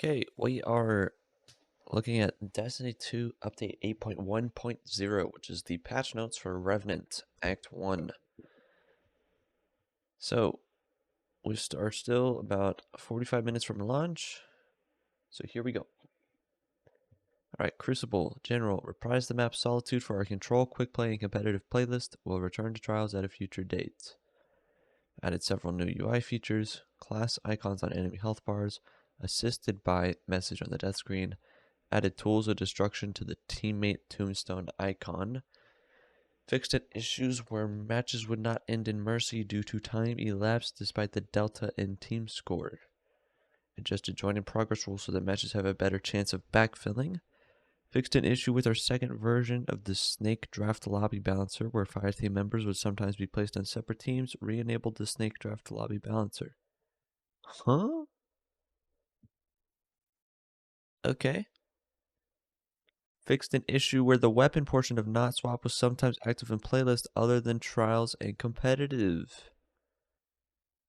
Okay, we are looking at Destiny 2 Update 8.1.0, which is the patch notes for Revenant Act I. So, we are still about 45 minutes from launch, so here we go. Alright, Crucible, General, reprise the map Solitude for our control, quick play, and competitive playlist. Will return to trials at a future date. Added several new UI features, class icons on enemy health bars, assisted by message on the death screen, added tools of destruction to the teammate tombstone icon, fixed issues where matches would not end in mercy due to time elapsed despite the delta in team score, adjusted join in progress rules so that matches have a better chance of backfilling, fixed an issue with our second version of the Snake Draft Lobby Balancer where 5 team members would sometimes be placed on separate teams, re-enabled the Snake Draft Lobby Balancer. Huh? Okay. Fixed an issue where the weapon portion of Not Swap was sometimes active in playlists other than Trials and Competitive.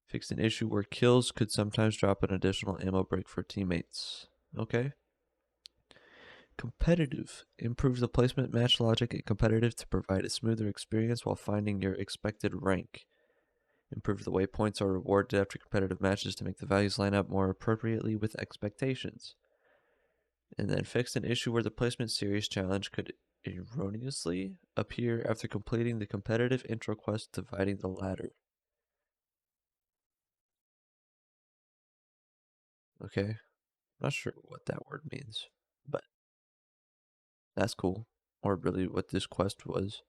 Fixed an issue where kills could sometimes drop an additional ammo break for teammates. Okay. Competitive. Improves the placement, match logic, and competitive to provide a smoother experience while finding your expected rank. Improve the way points are rewarded after competitive matches to make the values line up more appropriately with expectations. And then fixed an issue where the placement series challenge could erroneously appear after completing the competitive intro quest dividing the ladder. Okay, not sure what that word means, but that's cool. Or really what this quest was,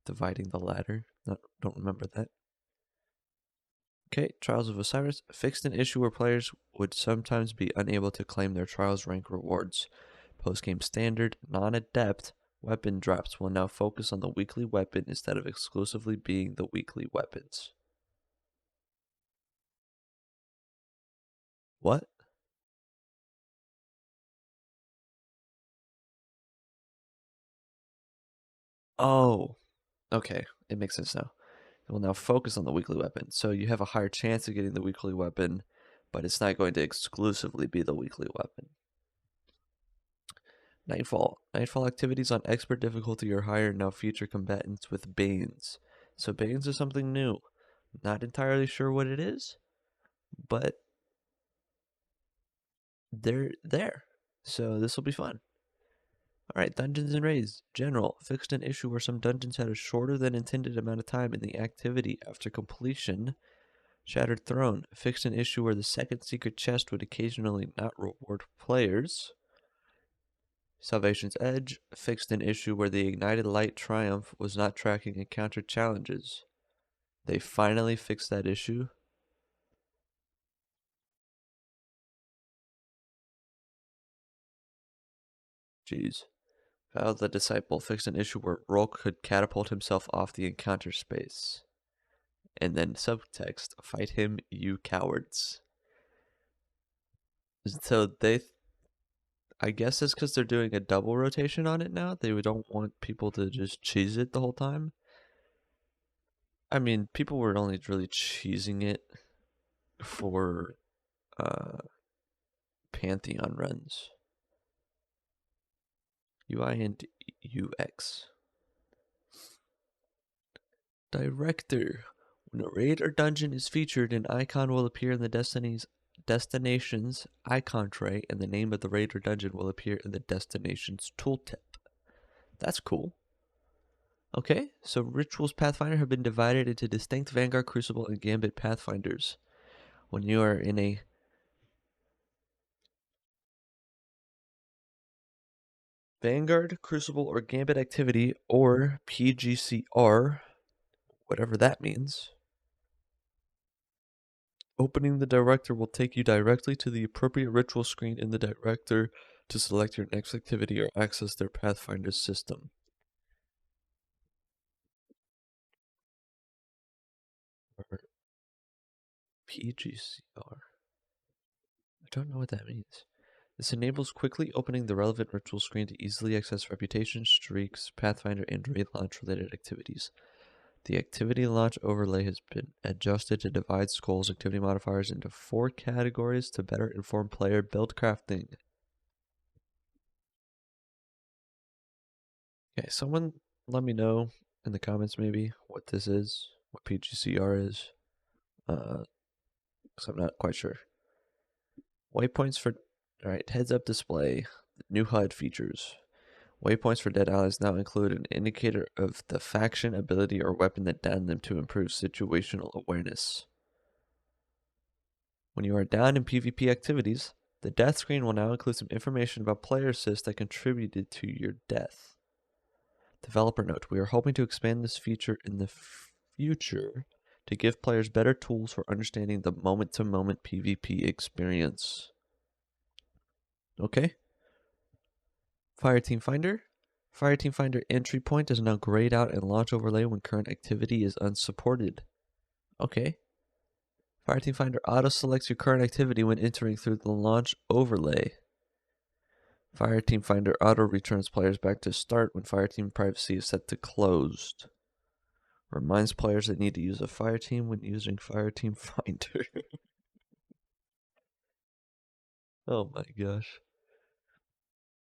dividing the ladder. Don't remember that. Okay, Trials of Osiris fixed an issue where players would sometimes be unable to claim their Trials rank rewards. Post-game standard, non-adept weapon drops will now focus on the weekly weapon instead of exclusively being the weekly weapons. What? Oh, okay. It makes sense now. It will now focus on the weekly weapon. So you have a higher chance of getting the weekly weapon, but it's not going to exclusively be the weekly weapon. Nightfall. Nightfall activities on expert difficulty or higher now feature combatants with Banes. So Banes is something new. Not entirely sure what it is, but they're there. So this will be fun. Alright, Dungeons and Raids. General. Fixed an issue where some dungeons had a shorter than intended amount of time in the activity after completion. Shattered Throne. Fixed an issue where the second secret chest would occasionally not reward players. Salvation's Edge fixed an issue where the Ignited Light Triumph was not tracking encounter challenges. They finally fixed that issue. Jeez. Val the Disciple fixed an issue where Rolk could catapult himself off the encounter space. And then subtext, fight him, you cowards. So I guess it's because they're doing a double rotation on it now. They don't want people to just cheese it the whole time. I mean, people were only really cheesing it for Pantheon runs. UI and UX. Director. When a raid or dungeon is featured, an icon will appear in the destination's icon tray, and the name of the raid or dungeon will appear in the destination's tooltip. That's cool. Okay, so Rituals Pathfinder have been divided into distinct Vanguard, Crucible, and Gambit Pathfinders. When you are in a Vanguard, Crucible, or Gambit activity, or PGCR, whatever that means, opening the director will take you directly to the appropriate ritual screen in the director to select your next activity or access their Pathfinder system. Or PGCR. I don't know what that means. This enables quickly opening the relevant ritual screen to easily access reputation, streaks, Pathfinder, and raid launch related activities. The activity launch overlay has been adjusted to divide Skull's activity modifiers into 4 categories to better inform player build crafting. Okay, someone let me know in the comments maybe what this is, what PGCR is, because I'm not quite sure. Waypoints for, alright, heads-up display, new HUD features. Waypoints for dead allies now include an indicator of the faction, ability, or weapon that downed them to improve situational awareness. When you are down in PvP activities, the death screen will now include some information about player assists that contributed to your death. Developer note, we are hoping to expand this feature in the future to give players better tools for understanding the moment-to-moment PvP experience. Okay. Fireteam Finder. Fireteam Finder entry point is now grayed out and launch overlay when current activity is unsupported. Okay. Fireteam Finder auto-selects your current activity when entering through the launch overlay. Fireteam Finder auto-returns players back to start when Fireteam privacy is set to closed. Reminds players they need to use a Fireteam when using Fireteam Finder. Oh my gosh.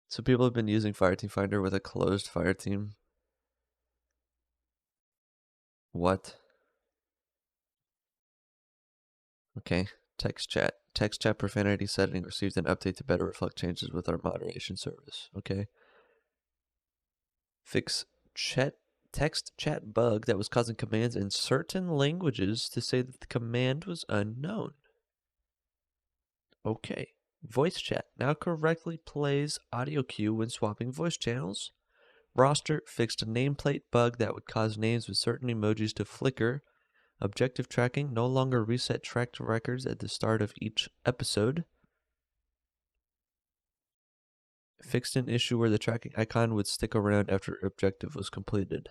So people have been using Fireteam Finder with a closed Fireteam. What? Okay. Text chat. Text chat profanity setting received an update to better reflect changes with our moderation service. Okay. Fix text chat bug that was causing commands in certain languages to say that the command was unknown. Okay. Voice chat now correctly plays audio cue when swapping voice channels. Roster fixed a nameplate bug that would cause names with certain emojis to flicker. Objective tracking no longer reset tracked records at the start of each episode. Fixed an issue where the tracking icon would stick around after objective was completed.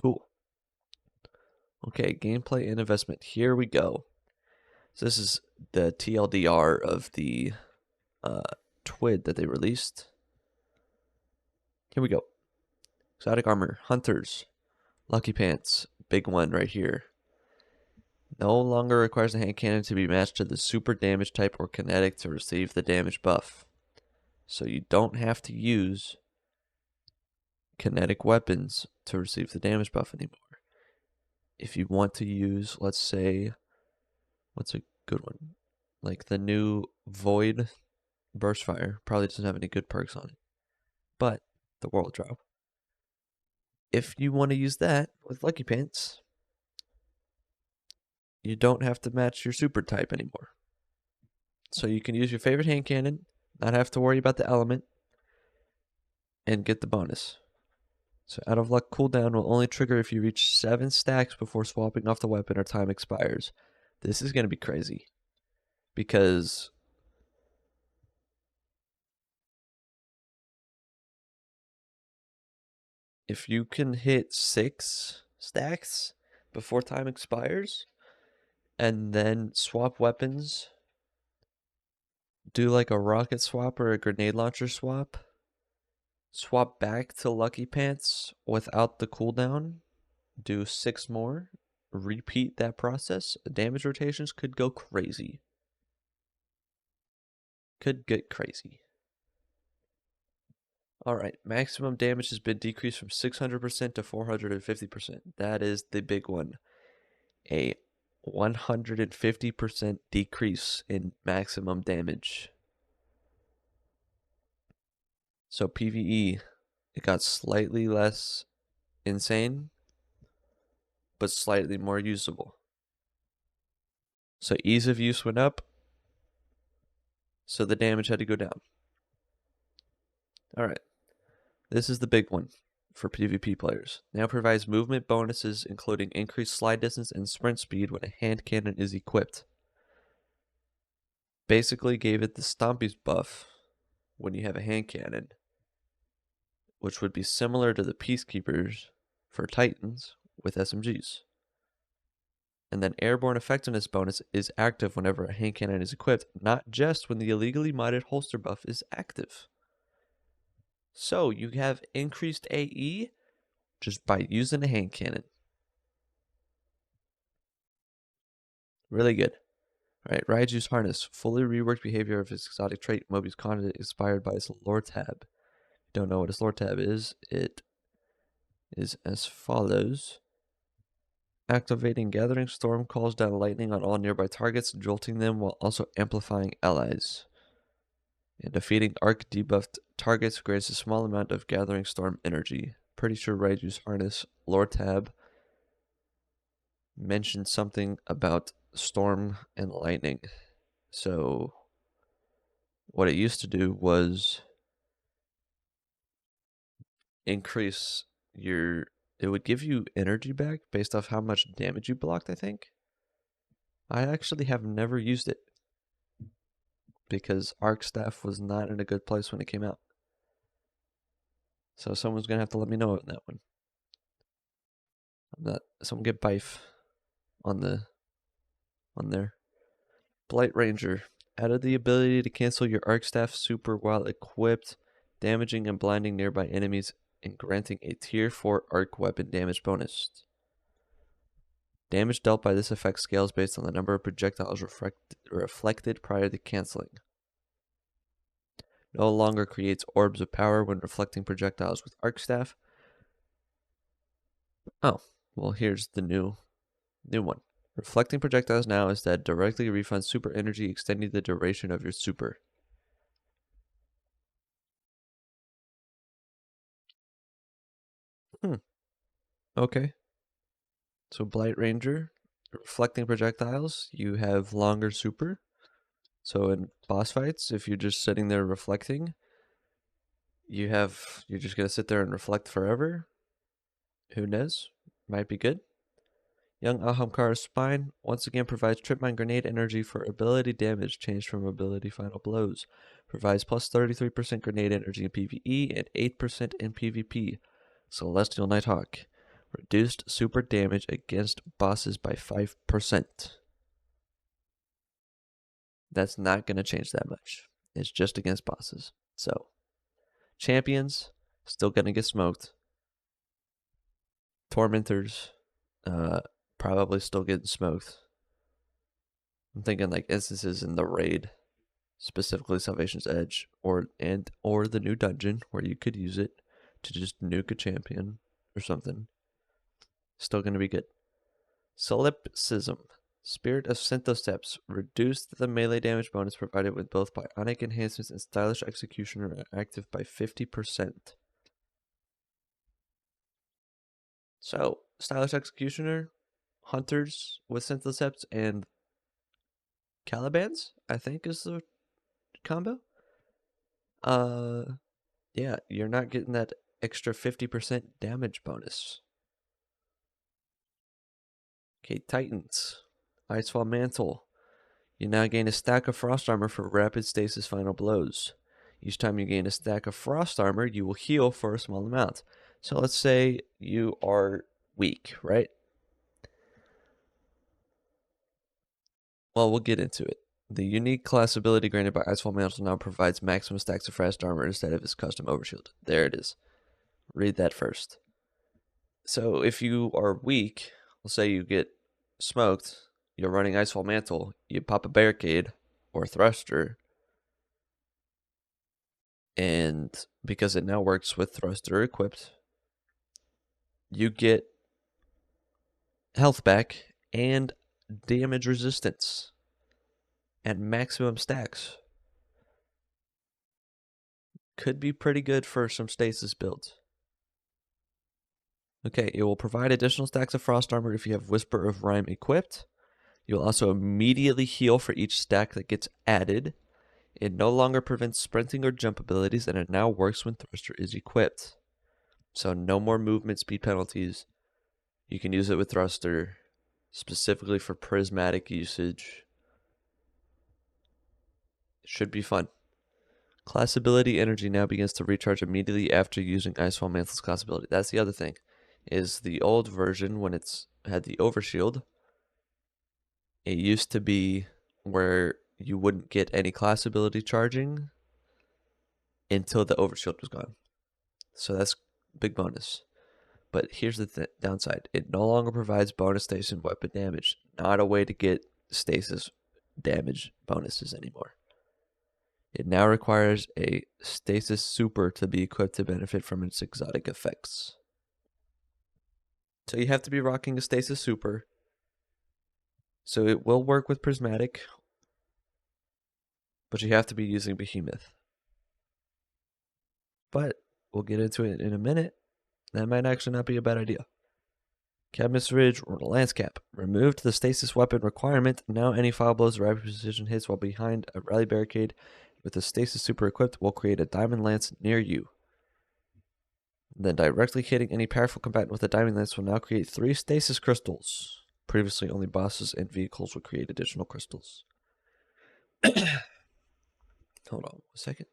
Cool. Okay, gameplay and investment. Here we go. So this is the TLDR of the TWID that they released. Here we go. Exotic armor, hunters, lucky pants, big one right here. No longer requires the hand cannon to be matched to the super damage type or kinetic to receive the damage buff. So you don't have to use kinetic weapons to receive the damage buff anymore. If you want to use, let's say, what's a good one? Like the new Void Burst Fire. Probably doesn't have any good perks on it. But the World Drop. If you want to use that with Lucky Pants, you don't have to match your super type anymore. So you can use your favorite hand cannon, not have to worry about the element, and get the bonus. So out of luck cooldown will only trigger if you reach 7 stacks before swapping off the weapon or time expires. This is going to be crazy. Because if you can hit 6 stacks before time expires, and then swap weapons, do like a rocket swap or a grenade launcher swap, swap back to Lucky Pants without the cooldown, do 6 more, repeat that process, damage rotations could go crazy. Could get crazy. Alright, maximum damage has been decreased from 600% to 450%. That is the big one. A 150% decrease in maximum damage. So PvE, it got slightly less insane, but slightly more usable. So ease of use went up, so the damage had to go down. Alright, this is the big one for PvP players. Now provides movement bonuses including increased slide distance and sprint speed when a hand cannon is equipped. Basically gave it the Stompies buff when you have a hand cannon, which would be similar to the Peacekeepers for Titans with SMGs. And then airborne effectiveness bonus is active whenever a hand cannon is equipped, not just when the illegally modded holster buff is active. So you have increased AE just by using a hand cannon. Really good. All right, Raiju's Harness. Fully reworked behavior of his exotic trait, Mobius Condit, inspired by his lore tab. Don't know what his lore tab is. It is as follows. Activating Gathering Storm calls down lightning on all nearby targets, jolting them while also amplifying allies. And defeating arc debuffed targets grants a small amount of Gathering Storm energy. Pretty sure Raiju's Harness lore tab mentioned something about storm and lightning. So what it used to do was increase your, it would give you energy back based off how much damage you blocked, I think. I actually have never used it because Arc Staff was not in a good place when it came out. So someone's gonna have to let me know on that one. I'm not, someone get Bife on there. Blight Ranger. Added the ability to cancel your Arc Staff super while equipped, damaging and blinding nearby enemies and granting a tier 4 arc weapon damage bonus. Damage dealt by this effect scales based on the number of projectiles reflected prior to canceling. No longer creates orbs of power when reflecting projectiles with Arc Staff. Oh, well, here's the new one. Reflecting projectiles now instead directly refunds super energy, extending the duration of your super. Okay. So Blight Ranger, reflecting projectiles, you have longer super. So in boss fights, if you're just sitting there reflecting, you're just gonna sit there and reflect forever. Who knows? Might be good. Young Ahamkara's Spine once again provides Trip Mine Grenade energy for ability damage changed from ability Final Blows. Provides plus 33% grenade energy in PvE and 8% in PvP. Celestial Nighthawk. Reduced super damage against bosses by 5%. That's not going to change that much. It's just against bosses. So, champions, still going to get smoked. Tormentors, probably still getting smoked. I'm thinking like instances in the raid, specifically Salvation's Edge, or the new dungeon where you could use it to just nuke a champion or something. Still going to be good. Solipsism. Spirit of Synthosteps reduced the melee damage bonus provided with both bionic enhancements and stylish executioner are active by 50%. So, stylish executioner, hunters with Synthosteps, and Calibans, I think is the combo. Yeah, you're not getting that extra 50% damage bonus. Okay, Titans. Icefall Mantle. You now gain a stack of Frost Armor for rapid stasis final blows. Each time you gain a stack of Frost Armor, you will heal for a small amount. So let's say you are weak, right? Well, we'll get into it. The unique class ability granted by Icefall Mantle now provides maximum stacks of Frost Armor instead of his custom Overshield. There it is. Read that first. So if you are weak, let's say you get smoked, you're running Icefall Mantle, you pop a Barricade or Thruster, and because it now works with Thruster equipped, you get health back and damage resistance at maximum stacks. Could be pretty good for some stasis builds. Okay, it will provide additional stacks of Frost Armor if you have Whisper of Rhyme equipped. You'll also immediately heal for each stack that gets added. It no longer prevents sprinting or jump abilities, and it now works when Thruster is equipped. So no more movement speed penalties. You can use it with Thruster, specifically for prismatic usage. It should be fun. Class ability energy now begins to recharge immediately after using Icefall Mantle's class ability. That's the other thing, is the old version, when it's had the Overshield, it used to be where you wouldn't get any class ability charging until the Overshield was gone. So that's big bonus. But here's the downside. It no longer provides bonus station weapon damage. Not a way to get stasis damage bonuses anymore. It now requires a stasis super to be equipped to benefit from its exotic effects. So you have to be rocking a stasis super. So it will work with prismatic, but you have to be using behemoth. But we'll get into it in a minute. That might actually not be a bad idea. Cadmus Ridge or Lance Cap. Removed the stasis weapon requirement. Now any file blows or rapid precision hits while behind a rally barricade with the stasis super equipped will create a diamond lance near you. Then directly hitting any powerful combatant with a diamond lance will now create 3 stasis crystals. Previously only bosses and vehicles would create additional crystals. Hold on a second.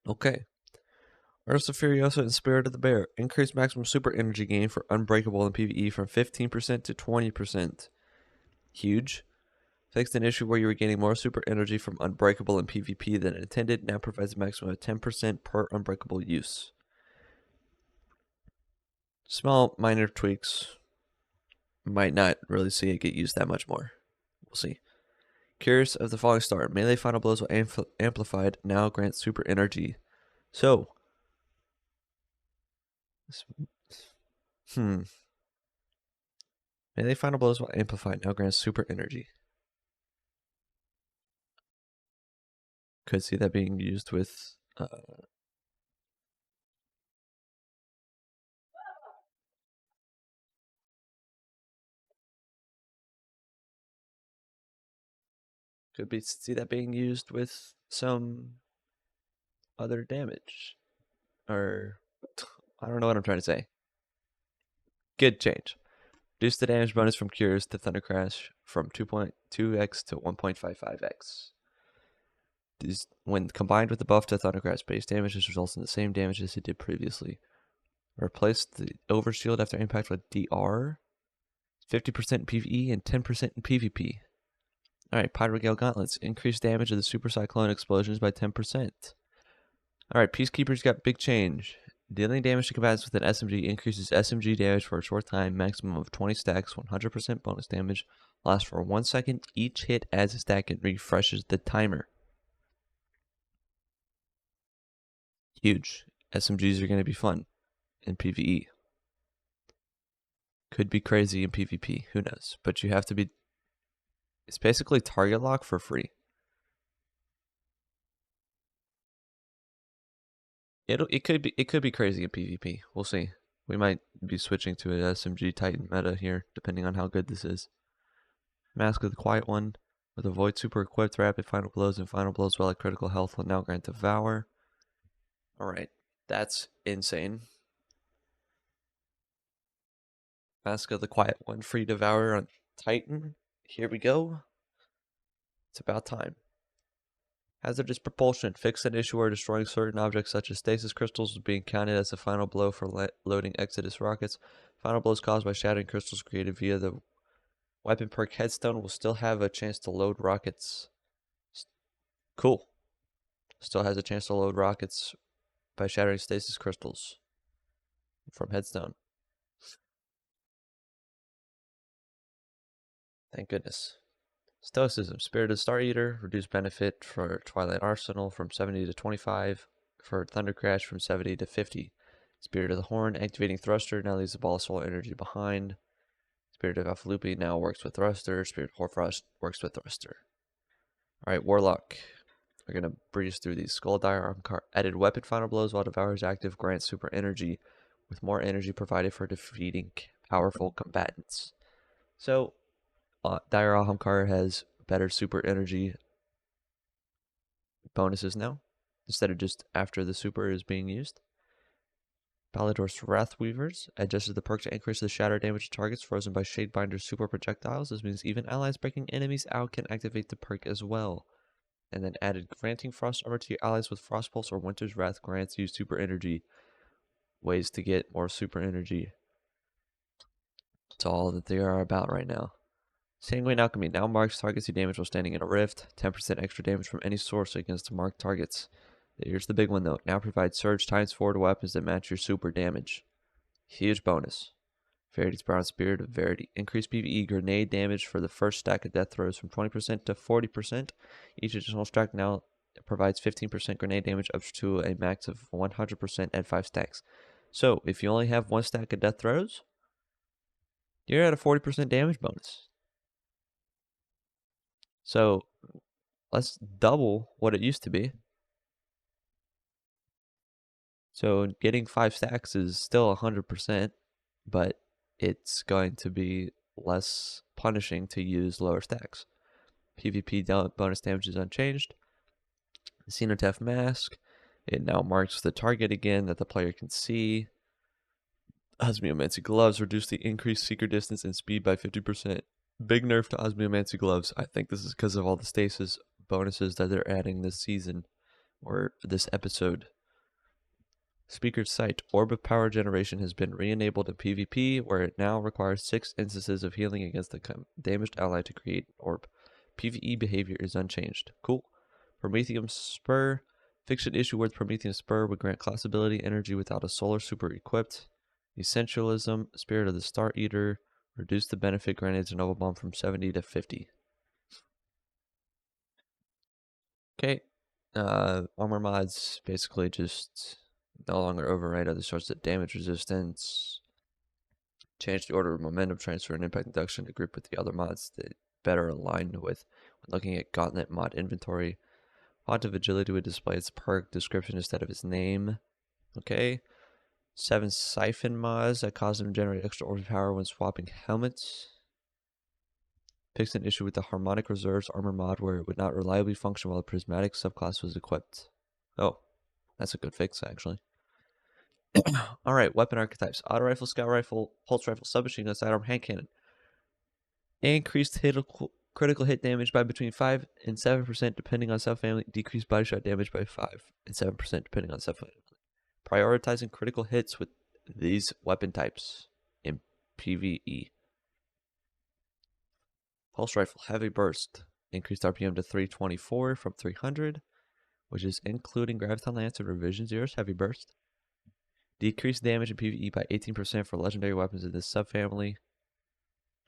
Okay. Ursa Furiosa and Spirit of the Bear. Increase maximum super energy gain for Unbreakable in PvE from 15% to 20%. Huge. Fixed an issue where you were gaining more super energy from Unbreakable in PvP than intended. Now provides a maximum of 10% per Unbreakable use. Small minor tweaks. Might not really see it get used that much more. We'll see. Curious of the Falling Star. Melee final blows will amplified. Now grants super energy. So. Melee final blows will amplify. Now grants super energy. Could see that being used with see that being used with some other damage. Or I don't know what I'm trying to say. Good change. Reduce the damage bonus from cures to Thunder Crash from 2.2x to 1.55x. When combined with the buff to Thunder Crash base damage, this results in the same damage as it did previously. Replace the overshield after impact with DR. 50% in PvE and 10% in PvP. Alright, Pyrogale Gauntlets. Increase damage of the Super Cyclone explosions by 10%. Alright, Peacekeepers got big change. Dealing damage to combatants with an SMG increases SMG damage for a short time, maximum of 20 stacks, 100% bonus damage, lasts for 1 second. Each hit adds a stack and refreshes the timer. Huge. SMGs are going to be fun in PvE. Could be crazy in PvP, who knows? But you have to be... It's basically target lock for free. It could be crazy in PvP. We'll see. We might be switching to an SMG Titan meta here, depending on how good this is. Mask of the Quiet One. With a Void super equipped, rapid final blows and final blows while at critical health will now grant Devour. Alright, that's insane. Mask of the Quiet One, free Devour on Titan. Here we go. It's about time. Hazardous Propulsion. Fix an issue where destroying certain objects such as stasis crystals is being counted as a final blow for loading Exodus rockets. Final blows caused by shattering crystals created via the weapon perk Headstone will still have a chance to load rockets. Cool. Still has a chance to load rockets by shattering stasis crystals from Headstone. Thank goodness. Stoicism. Spirit of the Star Eater. Reduced benefit for Twilight Arsenal from 70 to 25. For Thunder Crash from 70 to 50. Spirit of the Horn. Activating Thruster. Now leaves the ball of soul energy behind. Spirit of Alphalupi now works with Thruster. Spirit of Horfrost works with Thruster. Alright, Warlock. We're going to breeze through these. Skull Diararm card. Added weapon final blows while Devour is active. Grants super energy. With more energy provided for defeating powerful combatants. So, Dire Ahamkar has better super energy bonuses now, instead of just after the super is being used. Palador's Wrathweavers adjusted the perk to increase the shatter damage to targets frozen by Shadebinder's super projectiles. This means even allies breaking enemies out can activate the perk as well. And then added granting frost armor to your allies with Frost Pulse or Winter's Wrath grants you super energy. Ways to get more super energy. That's all that they are about right now. Sanguine Alchemy now marks targets you damage while standing in a rift. 10% extra damage from any source against marked targets. Here's the big one though. Now provides surge ×4 to weapons that match your super damage. Huge bonus. Verity's Brown Spirit of Verity. Increased PvE grenade damage for the first stack of death throws from 20% to 40%. Each additional stack now provides 15% grenade damage up to a max of 100% at 5 stacks. So if you only have 1 stack of death throws, you're at a 40% damage bonus. So let's double what it used to be. So getting 5 stacks is still 100%, but it's going to be less punishing to use lower stacks. PvP bonus damage is unchanged. Xenotaph Mask. It now marks the target again that the player can see. Osmiomancy Gloves reduce the increased seeker distance and speed by 50%. Big nerf to Osmiomancy Gloves. I think this is because of all the stasis bonuses that they're adding this season or this episode. Speaker's Sight. Orb of Power Generation has been re-enabled in PvP, where it now requires 6 instances of healing against a damaged ally to create an orb. PvE behavior is unchanged. Cool. Prometheum Spur. Fix an issue where Prometheum Spur would grant class ability energy without a solar super equipped. Essentialism. Spirit of the Star Eater. Reduce the benefit granted to Nova Bomb from 70 to 50. Okay. Armor mods basically just no longer override other sorts of damage resistance. Change the order of momentum transfer and impact induction to group with the other mods that better align with when looking at Gauntlet mod inventory. Font of Agility would display its perk description instead of its name. Okay. 7 Siphon mods that cause them to generate extra orb power when swapping helmets. Fixed an issue with the Harmonic Reserves armor mod where it would not reliably function while the Prismatic subclass was equipped. Oh, that's a good fix actually. Alright, weapon archetypes. Auto rifle, scout rifle, pulse rifle, submachine gun, sidearm, hand cannon. Increased critical hit damage by between 5 and 7% depending on subfamily. Decreased body shot damage by 5 and 7% depending on subfamily. Prioritizing critical hits with these weapon types in PvE. Pulse rifle, heavy burst. Increased RPM to 324 from 300, which is including Graviton Lance and Revision Zero's heavy burst. Decreased damage in PvE by 18% for legendary weapons in this subfamily.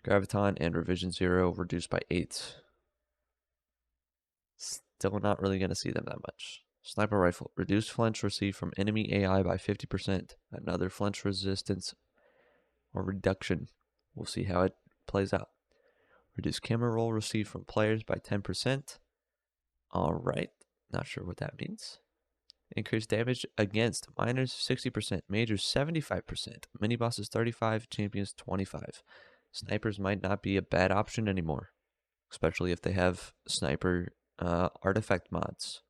Graviton and Revision Zero reduced by 8. Still not really going to see them that much. Sniper rifle. Reduced flinch received from enemy AI by 50%. Another flinch resistance or reduction. We'll see how it plays out. Reduced camera roll received from players by 10%. Alright. Not sure what that means. Increased damage against minors 60%, majors 75%, mini bosses 35%, champions 25%. Snipers might not be a bad option anymore, especially if they have sniper artifact mods.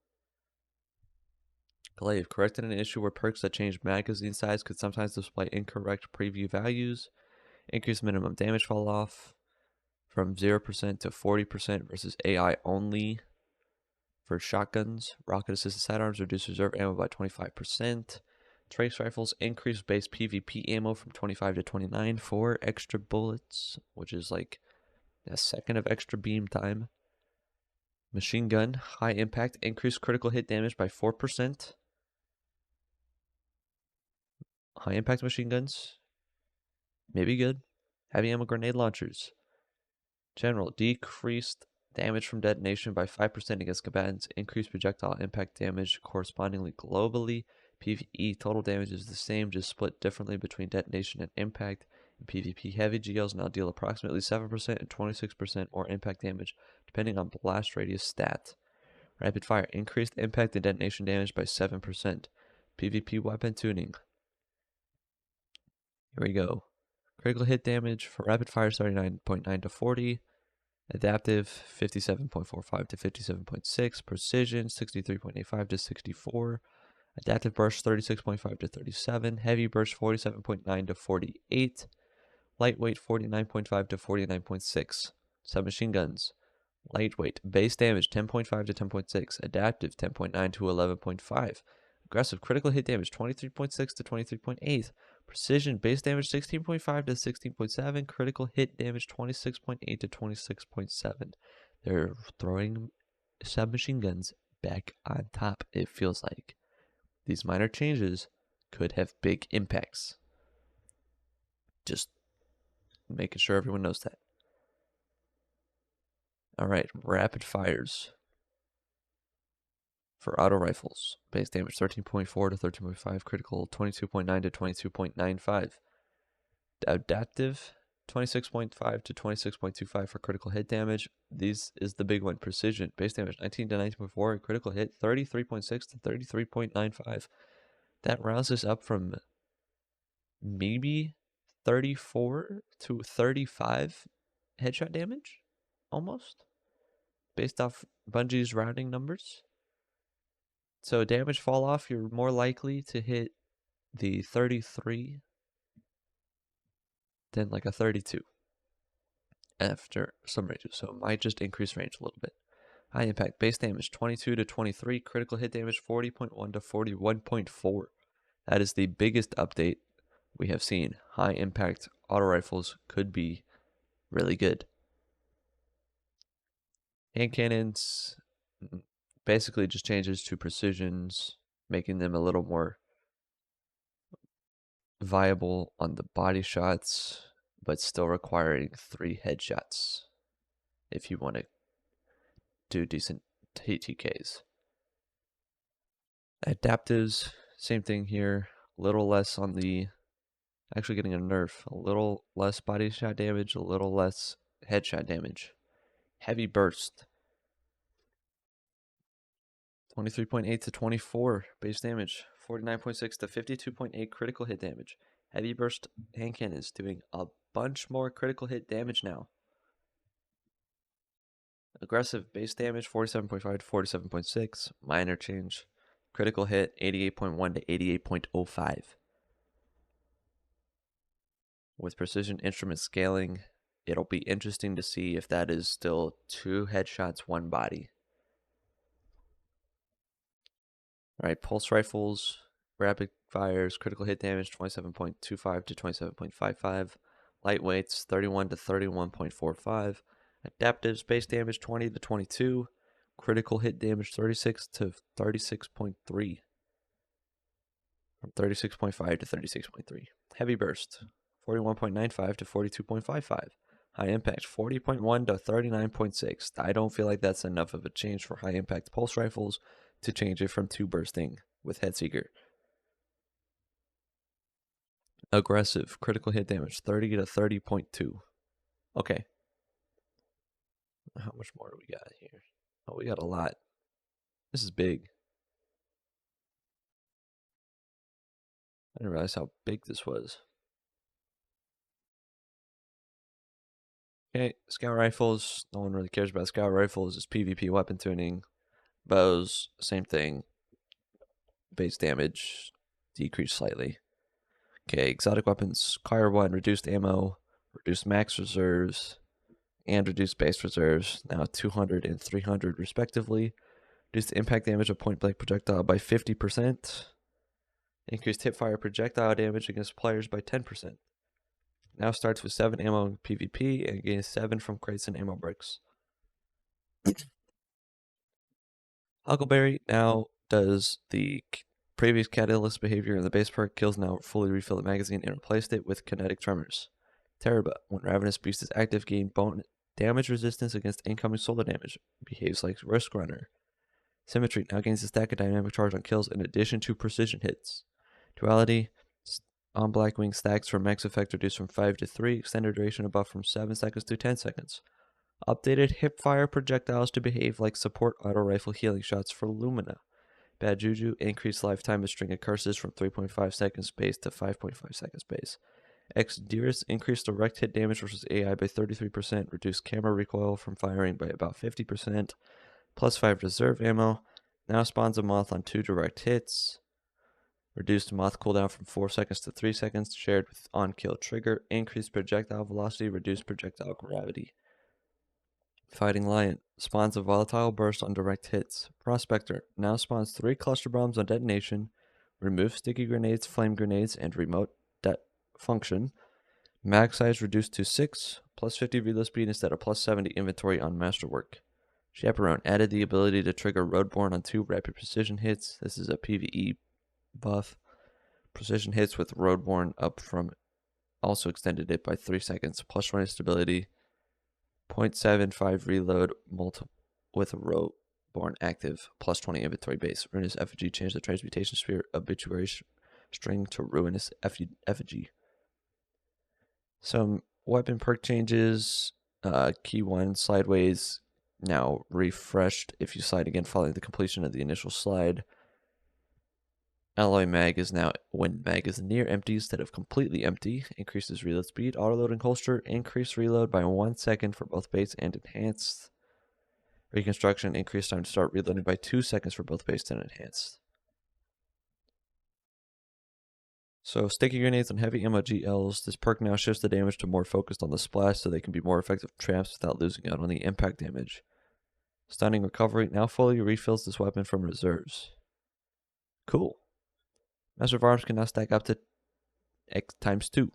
Glaive corrected an issue where perks that change magazine size could sometimes display incorrect preview values. Increased minimum damage fall off from 0% to 40% versus AI only. For shotguns, rocket-assisted sidearms reduce reserve ammo by 25%. Trace rifles increase base PvP ammo from 25 to 29 for extra bullets, which is like a second of extra beam time. Machine gun, high impact, increased critical hit damage by 4%. High impact machine guns, maybe good. Heavy ammo grenade launchers. General, decreased damage from detonation by 5% against combatants. Increased projectile impact damage correspondingly globally. PvE total damage is the same, just split differently between detonation and impact. In PvP, heavy GLs now deal approximately 7% and 26% more impact damage, depending on blast radius stat. Rapid fire, increased impact and detonation damage by 7%. PvP weapon tuning. Here we go. Critical hit damage for rapid fire 39.9 to 40. Adaptive 57.45 to 57.6. Precision 63.85 to 64. Adaptive burst 36.5 to 37. Heavy burst 47.9 to 48. Lightweight 49.5 to 49.6. Submachine guns. Lightweight. Base damage 10.5 to 10.6. Adaptive 10.9 to 11.5. Aggressive critical hit damage 23.6 to 23.8. Precision base damage 16.5 to 16.7. Critical hit damage 26.8 to 26.7. They're throwing submachine guns back on top, it feels like. These minor changes could have big impacts. Just making sure everyone knows that. All right, rapid fires. For auto rifles, base damage 13.4 to 13.5, critical 22.9 to 22.95. Adaptive 26.5 to 26.25 for critical hit damage. This is the big one. Precision, base damage 19 to 19.4, critical hit 33.6 to 33.95. That rounds us up from maybe 34 to 35 headshot damage, almost, based off Bungie's rounding numbers. So damage fall off, you're more likely to hit the 33 than like a 32 after some ranges. So it might just increase range a little bit. High impact base damage 22 to 23, critical hit damage 40.1 to 41.4. That is the biggest update we have seen. High impact auto rifles could be really good. Hand cannons basically just changes to precisions, making them a little more viable on the body shots, but still requiring 3 headshots if you want to do decent TTKs. Adaptives, same thing here. A little less on the, actually getting a nerf. A little less body shot damage, a little less headshot damage. Heavy burst. 23.8 to 24 base damage. 49.6 to 52.8 critical hit damage. Heavy burst hand cannons doing a bunch more critical hit damage now. Aggressive base damage 47.5 to 47.6. Minor change. Critical hit 88.1 to 88.05. With precision instrument scaling, it'll be interesting to see if that is still 2 headshots, 1 body. All right, pulse rifles, rapid fires, critical hit damage 27.25 to 27.55. Lightweights 31 to 31.45. Adaptives base damage 20 to 22. Critical hit damage 36 to 36.3. From 36.5 to 36.3. Heavy burst 41.95 to 42.55. High impact 40.1 to 39.6. I don't feel like that's enough of a change for high impact pulse rifles to change it from 2 bursting with Headseeker. Aggressive critical hit damage 30 to 30.2. Okay. How much more do we got here? Oh, we got a lot. This is big. I didn't realize how big this was. Okay, scout rifles. No one really cares about scout rifles. It's PvP weapon tuning. Bows, same thing. Base damage decreased slightly. Okay, exotic weapons. Car 1, reduced ammo, reduced max reserves, and reduced base reserves. Now 200 and 300 respectively. Reduced impact damage of point blank projectile by 50%. Increased hipfire projectile damage against players by 10%. Now starts with 7 ammo in PvP and gains 7 from crates and ammo bricks. Huckleberry now does the previous catalyst behavior in the base perk. Kills now fully refill the magazine and replaced it with kinetic tremors. Teraba, when Ravenous Beast is active, gain damage resistance against incoming solar damage. Behaves like Risk Runner. Symmetry now gains a stack of dynamic charge on kills in addition to precision hits. Duality, on Blackwing stacks for max effect reduced from 5 to 3, extended duration of buff from 7 seconds to 10 seconds. Updated hipfire projectiles to behave like support auto rifle healing shots for Lumina. Bad Juju, increased lifetime of string of curses from 3.5 seconds base to 5.5 seconds base. Dearest, increased direct hit damage versus AI by 33%, reduced camera recoil from firing by about 50%, plus 5 reserve ammo. Now spawns a moth on 2 direct hits. Reduced moth cooldown from 4 seconds to 3 seconds, shared with on-kill trigger. Increased projectile velocity, reduced projectile gravity. Fighting Lion spawns a volatile burst on direct hits. Prospector now spawns 3 cluster bombs on detonation. Removes sticky grenades, flame grenades, and remote function. Mag size reduced to 6, plus 50 reload speed instead of plus 70 inventory on masterwork. Chaperone added the ability to trigger Roadborne on 2 rapid precision hits. This is a PvE buff. Precision hits with Roadborne up from also extended it by 3 seconds. Plus 20 stability. 0.75 reload with a Roadborne active. Plus 20 inventory base. Ruinous Effigy changed the transmutation sphere obituary string to Ruinous Effigy. Some weapon perk changes. Key 1 Slideways now refreshed if you slide again following the completion of the initial slide. Alloy mag is now when mag is near empty instead of completely empty. Increases reload speed. Autoloading holster. Increase reload by 1 second for both base and enhanced. Reconstruction. Increased time to start reloading by 2 seconds for both base and enhanced. So sticky grenades on heavy ammo GLs. This perk now shifts the damage to more focused on the splash so they can be more effective traps without losing out on the impact damage. Stunning recovery now fully refills this weapon from reserves. Cool. Master of Arms can now stack up to X times 2.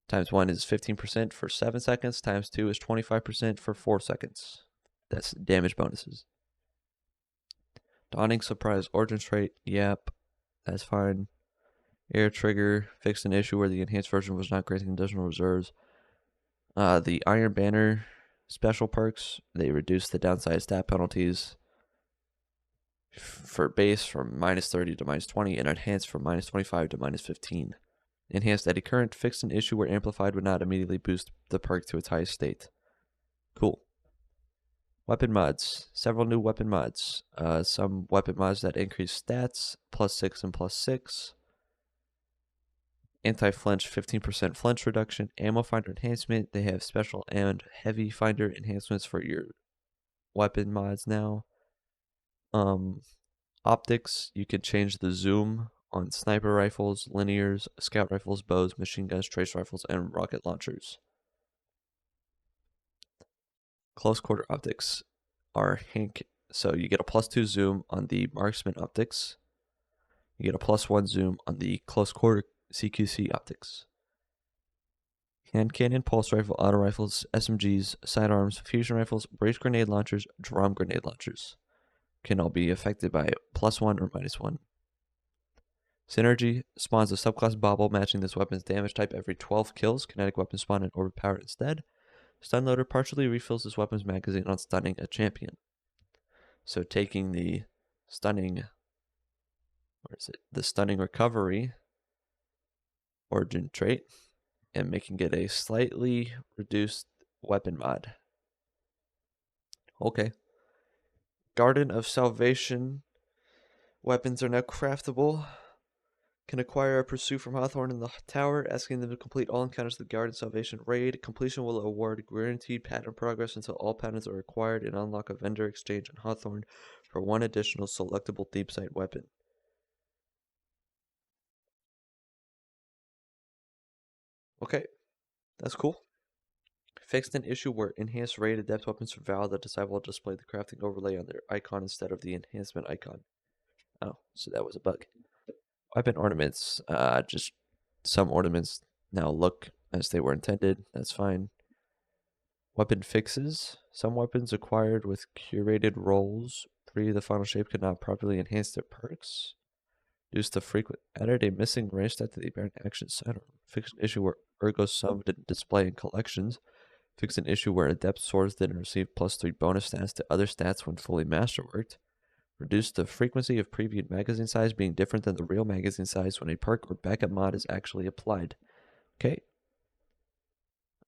Times 1 is 15% for 7 seconds. Times 2 is 25% for 4 seconds. That's damage bonuses. Dawning Surprise Origin Trait. Yep, that's fine. Air Trigger fixed an issue where the enhanced version was not granting additional reserves. The Iron Banner special perks, they reduced the downside stat penalties for base from -30 to -20 and enhanced from -25 to -15. Enhanced Eddy Current fixed an issue where amplified would not immediately boost the perk to its highest state. Cool. Weapon mods. Several new weapon mods. Some weapon mods that increase stats, +6 and +6. Anti-flinch, 15% flinch reduction. Ammo finder enhancement. They have special and heavy finder enhancements for your weapon mods now. Optics, you can change the zoom on sniper rifles, linears, scout rifles, bows, machine guns, trace rifles, and rocket launchers. Close quarter optics are Hank, so you get a +2 zoom on the marksman optics. You get a +1 zoom on the close quarter CQC optics. Hand cannon, pulse rifle, auto rifles, SMGs, sidearms, fusion rifles, brace grenade launchers, drum grenade launchers can all be affected by +1 or -1. Synergy spawns a subclass bobble matching this weapon's damage type every 12 kills. Kinetic weapon spawn and orbit power instead. Stun loader partially refills this weapon's magazine on stunning a champion. So taking the stunning, the stunning recovery origin trait and making it a slightly reduced weapon mod. Okay. Garden of Salvation weapons are now craftable. Can acquire a pursuit from Hawthorne in the tower, asking them to complete all encounters of the Garden of Salvation raid. Completion will award guaranteed pattern progress until all patterns are acquired and unlock a vendor exchange on Hawthorne for 1 additional selectable deep sight weapon. Okay, that's cool. Fixed an issue where enhanced raid adept weapons for Val that disciple display the crafting overlay on their icon instead of the enhancement icon. Oh, so that was a bug. Weapon ornaments, just some ornaments now look as they were intended. That's fine. Weapon fixes. Some weapons acquired with curated rolls pre the final shape could not properly enhance their perks. Reduced the frequent. Added a missing range stat to the Revenant Action sidearm. Fixed an issue where Ergo Sum didn't display in collections. Fixed an issue where Adept Swords didn't receive +3 bonus stats to other stats when fully masterworked. Reduce the frequency of preview magazine size being different than the real magazine size when a perk or backup mod is actually applied. Okay.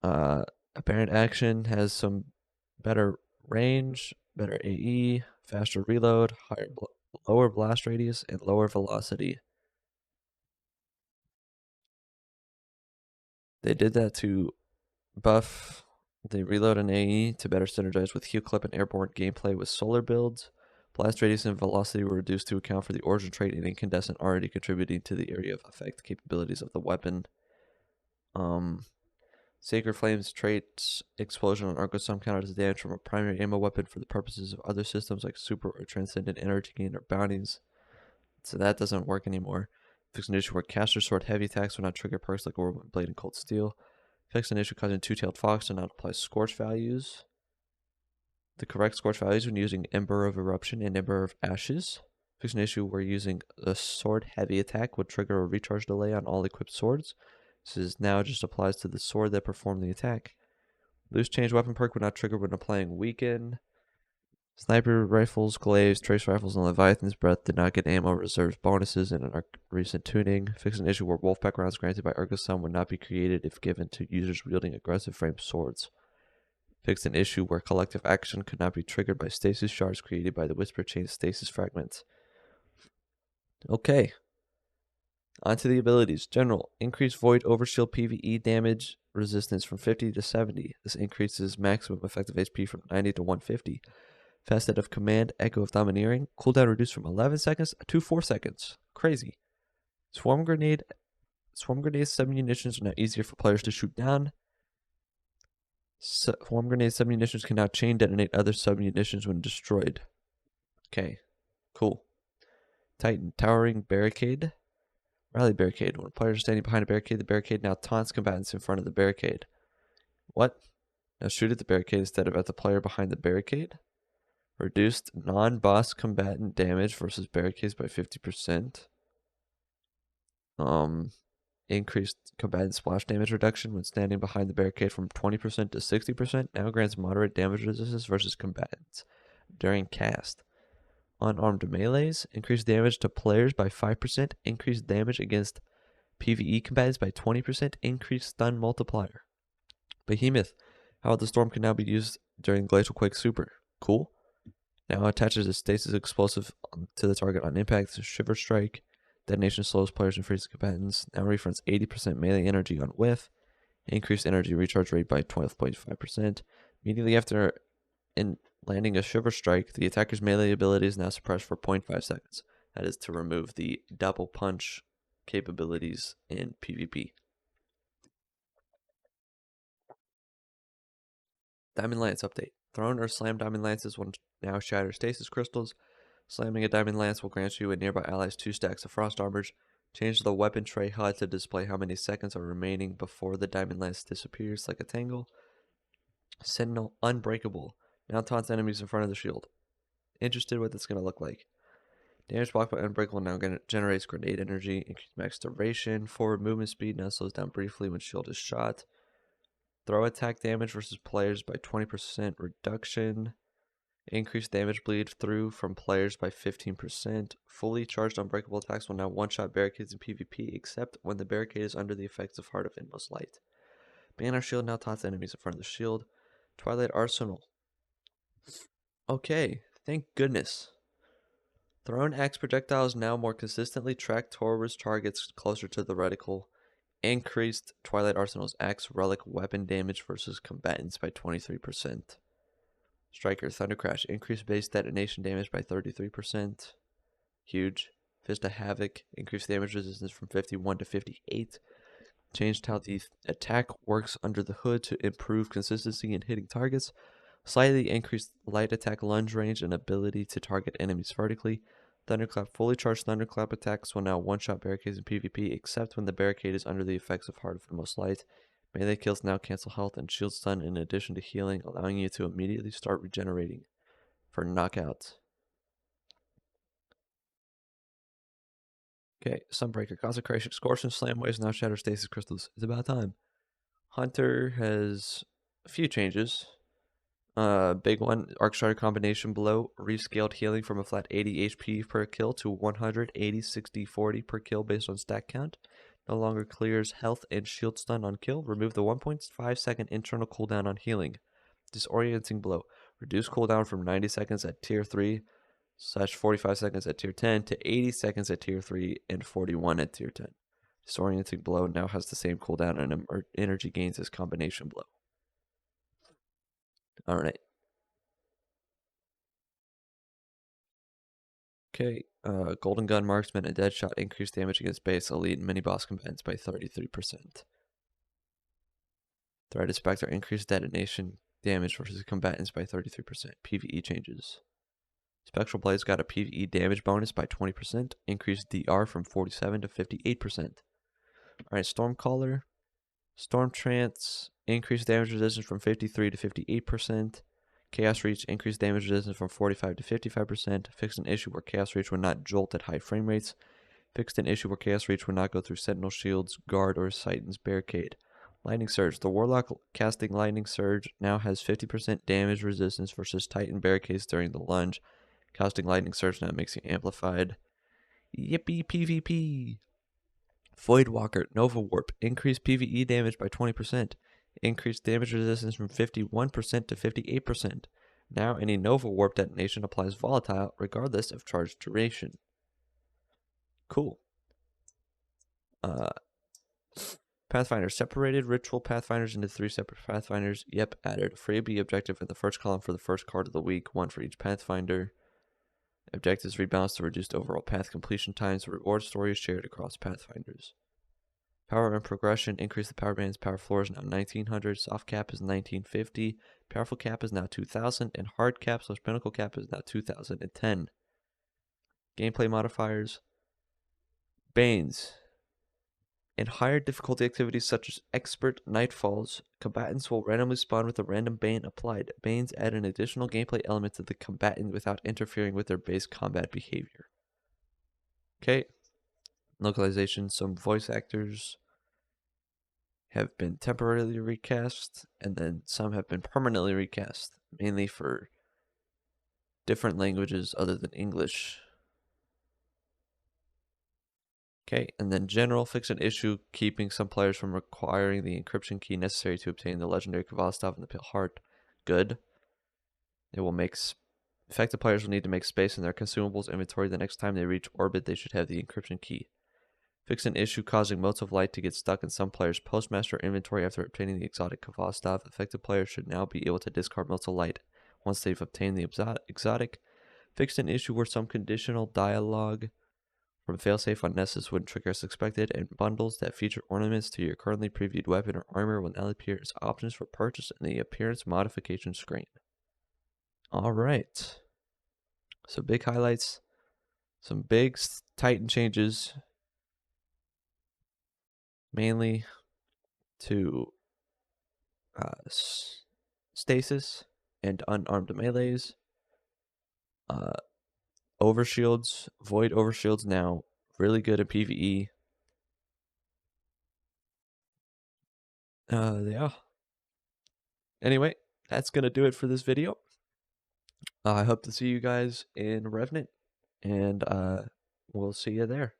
Apparent Action has some better range, better AE, faster reload, lower blast radius, and lower velocity. They did that to buff the reload and AE to better synergize with Hue Clip and airborne gameplay with solar builds. Blast radius and velocity were reduced to account for the origin trait and incandescent already contributing to the area of effect capabilities of the weapon. Sacred Flames traits explosion on Argo Sum counters damage from a primary ammo weapon for the purposes of other systems like super or transcendent energy gain or bounties. So that doesn't work anymore. Fix an issue where Caster Sword heavy attacks will not trigger perks like Whirlwind Blade and Cold Steel. Fix an issue causing Two-Tailed Fox to not apply Scorch values. the correct scorch values when using Ember of Eruption and Ember of Ashes. Fix an issue where using a sword heavy attack would trigger a recharge delay on all equipped swords. This is now just applies to the sword that performed the attack. Loose change weapon perk would not trigger when applying weaken. Sniper rifles, glaives, trace rifles, and Leviathan's Breath did not get ammo reserves bonuses in a recent tuning. Fix an issue where Wolfpack rounds granted by Urgasum would not be created if given to users wielding aggressive framed swords. Fixed an issue where collective action could not be triggered by stasis shards created by the Whisper Chain stasis fragments. Okay. Onto the abilities. General. Increase Void Overshield PvE damage resistance from 50 to 70. This increases maximum effective HP from 90 to 150. Facet of Command, Echo of Domineering. Cooldown reduced from 11 seconds to 4 seconds. Crazy. Swarm Grenade. Swarm Grenade submunitions are now easier for players to shoot down. Swarm Grenade submunitions can now chain detonate other submunitions when destroyed. Okay. Cool. Titan. Towering Barricade. Rally Barricade. When players are standing behind a barricade, the barricade now taunts combatants in front of the barricade. What? Now shoot at the barricade instead of at the player behind the barricade. Reduced non-boss combatant damage versus barricades by 50%. Increased combatant splash damage reduction when standing behind the barricade from 20% to 60%. Now grants moderate damage resistance versus combatants during cast. Unarmed melees. Increased damage to players by 5%. Increased damage against PvE combatants by 20%. Increased stun multiplier. Behemoth. How the Storm can now be used during Glacial Quake Super. Cool. Now attaches a stasis explosive to the target on impact. Shiver Strike. Detonation slows players and freezes combatants. Now refunds 80% melee energy on whiff. Increased energy recharge rate by 12.5%. Immediately after landing a Shiver Strike, the attacker's melee ability is now suppressed for 0.5 seconds. That is to remove the double punch capabilities in PvP. Diamond Lance update. Thrown or slam Diamond Lances will now shatter stasis crystals. Slamming a Diamond Lance will grant you and nearby allies 2 stacks of frost armors. Change the weapon tray HUD to display how many seconds are remaining before the Diamond Lance disappears like a tangle. Sentinel Unbreakable. Now taunts enemies in front of the shield. Interested what that's going to look like. Damage blocked by Unbreakable now generates grenade energy. Increased max duration. Forward movement speed now slows down briefly when shield is shot. Throw attack damage versus players by 20% reduction. Increased damage bleed through from players by 15%. Fully charged unbreakable attacks will now one-shot barricades in PvP, except when the barricade is under the effects of Heart of Inmost Light. Banner Shield now taunts enemies in front of the shield. Twilight Arsenal. Okay, thank goodness. Thrown axe projectiles now more consistently track towards targets closer to the reticle. Increased Twilight Arsenal's axe relic weapon damage versus combatants by 23%. Striker Thunder Crash. Increased base detonation damage by 33%. Huge. Fist of Havoc. Increased damage resistance from 51 to 58. Changed how the attack works under the hood to improve consistency in hitting targets. Slightly increased light attack lunge range and ability to target enemies vertically. Thunderclap. Fully charged Thunderclap attacks will now one-shot barricades in PvP, except when the barricade is under the effects of Heart of Inmost Light. Melee kills now cancel health and shield stun in addition to healing, allowing you to immediately start regenerating for knockout. Okay, Sunbreaker. Consecration. Scorch and Slam Waves now shatter stasis crystals. It's about time. Hunter has a few changes. Big one, Arc Strider combination blow, rescaled healing from a flat 80 HP per kill to 180, 60, 40 per kill based on stack count. No longer clears health and shield stun on kill. Remove the 1.5 second internal cooldown on healing. Disorienting blow. Reduce cooldown from 90 seconds at tier 3 / 45 seconds at tier 10 to 80 seconds at tier 3 and 41 at tier 10. Disorienting blow now has the same cooldown and energy gains as combination blow. Alright. Okay, Golden Gun Marksman and Deadshot increase damage against base, elite, and mini-boss combatants by 33%. Threat Spectre increased detonation damage versus combatants by 33%. PvE changes. Spectral Blades got a PvE damage bonus by 20%, increased DR from 47 to 58%. Alright, Stormcaller. Storm Trance increased damage resistance from 53 to 58%. Chaos Reach increased damage resistance from 45 to 55%. Fixed an issue where Chaos Reach would not jolt at high frame rates. Fixed an issue where Chaos Reach would not go through Sentinel Shield's guard or Titan's barricade. Lightning Surge. The Warlock casting Lightning Surge now has 50% damage resistance versus Titan barricades during the lunge. Casting Lightning Surge now makes you amplified. Yippee PvP! Voidwalker Nova Warp. Increased PvE damage by 20%. Increased damage resistance from 51% to 58%. Now any Nova Warp detonation applies volatile regardless of charge duration. Cool. Pathfinder separated ritual pathfinders into 3 separate pathfinders. Yep, added a freebie objective in the first column for the first card of the week, 1 for each pathfinder. Objectives rebalanced to reduced overall path completion times. Reward story is shared across pathfinders. Power and progression increase the power band's power floor is now 1900. Soft cap is 1950. Powerful cap is now 2000, and hard cap / pinnacle cap is now 2010. Gameplay modifiers. Banes. In higher difficulty activities such as Expert Nightfalls, combatants will randomly spawn with a random Bane applied. Banes add an additional gameplay element to the combatant without interfering with their base combat behavior. Okay. Localization. Some voice actors have been temporarily recast, and then some have been permanently recast, mainly for different languages other than English. Okay, and then general, fix an issue keeping some players from requiring the encryption key necessary to obtain the legendary Kvalstov and the Pale Heart. Good. It will make affected players will need to make space in their consumables inventory the next time they reach orbit. They should have the encryption key. Fix an issue causing motes of light to get stuck in some players' postmaster inventory after obtaining the exotic Kvalstov. Affected players should now be able to discard motes of light once they've obtained the exotic. Fixed an issue where some conditional dialogue from failsafe on Nessus wouldn't trigger as expected, and bundles that feature ornaments to your currently previewed weapon or armor will now appear as options for purchase in the appearance modification screen. Alright. So big highlights. Some big Titan changes. Mainly to stasis and unarmed melees. Overshields, void overshields now really good at PvE. Yeah. Anyway, that's gonna do it for this video. I hope to see you guys in Revenant, and we'll see you there.